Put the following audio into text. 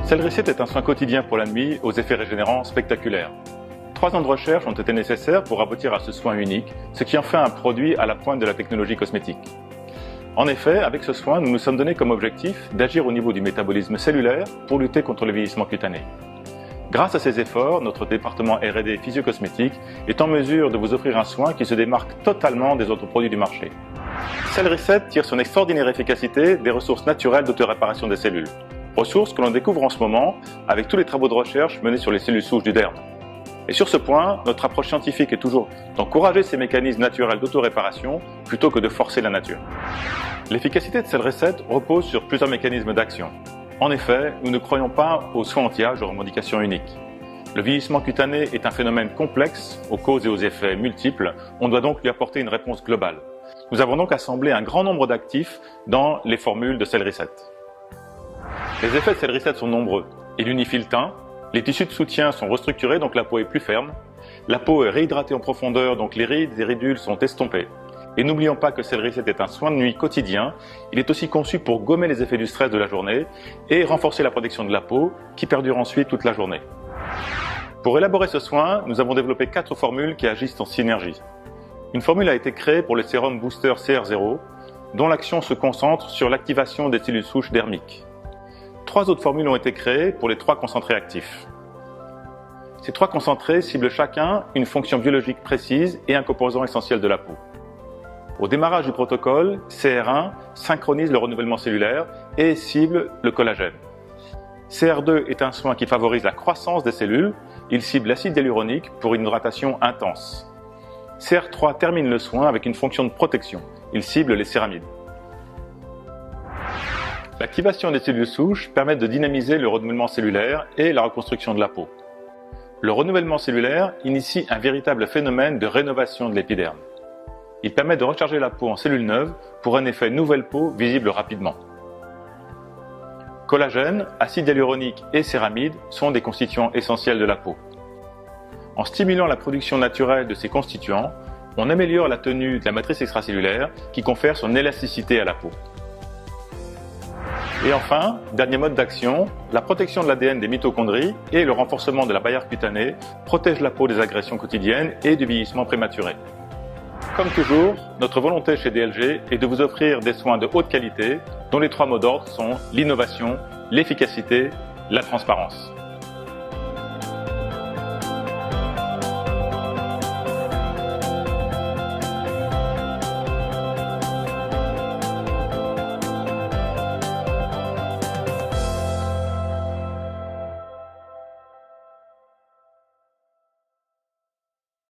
Cellricet est un soin quotidien pour la nuit aux effets régénérants spectaculaires. 3 ans de recherche ont été nécessaires pour aboutir à ce soin unique, ce qui en fait un produit à la pointe de la technologie cosmétique. En effet, avec ce soin, nous nous sommes donné comme objectif d'agir au niveau du métabolisme cellulaire pour lutter contre le vieillissement cutané. Grâce à ces efforts, notre département R&D physio-cosmétique est en mesure de vous offrir un soin qui se démarque totalement des autres produits du marché. Cellricet tire son extraordinaire efficacité des ressources naturelles d'autoréparation des cellules. Ressources que l'on découvre en ce moment avec tous les travaux de recherche menés sur les cellules souches du derme. Et sur ce point, notre approche scientifique est toujours d'encourager ces mécanismes naturels d'autoréparation plutôt que de forcer la nature. L'efficacité de Cellricet repose sur plusieurs mécanismes d'action. En effet, nous ne croyons pas aux soins anti-âge aux revendications uniques. Le vieillissement cutané est un phénomène complexe, aux causes et aux effets multiples. On doit donc lui apporter une réponse globale. Nous avons donc assemblé un grand nombre d'actifs dans les formules de Cellricet. Les effets de Cellricet sont nombreux. Il unifie le teint, les tissus de soutien sont restructurés, donc la peau est plus ferme. La peau est réhydratée en profondeur, donc les rides et ridules sont estompées. Et n'oublions pas que Cellricet est un soin de nuit quotidien. Il est aussi conçu pour gommer les effets du stress de la journée et renforcer la protection de la peau qui perdure ensuite toute la journée. Pour élaborer ce soin, nous avons développé 4 formules qui agissent en synergie. Une formule a été créée pour le sérum Booster CR0, dont l'action se concentre sur l'activation des cellules souches dermiques. 3 autres formules ont été créées pour les 3 concentrés actifs. Ces 3 concentrés ciblent chacun une fonction biologique précise et un composant essentiel de la peau. Au démarrage du protocole, CR1 synchronise le renouvellement cellulaire et cible le collagène. CR2 est un soin qui favorise la croissance des cellules. Il cible l'acide hyaluronique pour une hydratation intense. CR3 termine le soin avec une fonction de protection. Il cible les céramides. L'activation des cellules souches permet de dynamiser le renouvellement cellulaire et la reconstruction de la peau. Le renouvellement cellulaire initie un véritable phénomène de rénovation de l'épiderme. Il permet de recharger la peau en cellules neuves pour un effet nouvelle peau visible rapidement. Collagène, acide hyaluronique et céramides sont des constituants essentiels de la peau. En stimulant la production naturelle de ces constituants, on améliore la tenue de la matrice extracellulaire qui confère son élasticité à la peau. Et enfin, dernier mode d'action, la protection de l'ADN des mitochondries et le renforcement de la barrière cutanée protègent la peau des agressions quotidiennes et du vieillissement prématuré. Comme toujours, notre volonté chez DLG est de vous offrir des soins de haute qualité dont les 3 mots d'ordre sont l'innovation, l'efficacité, la transparence.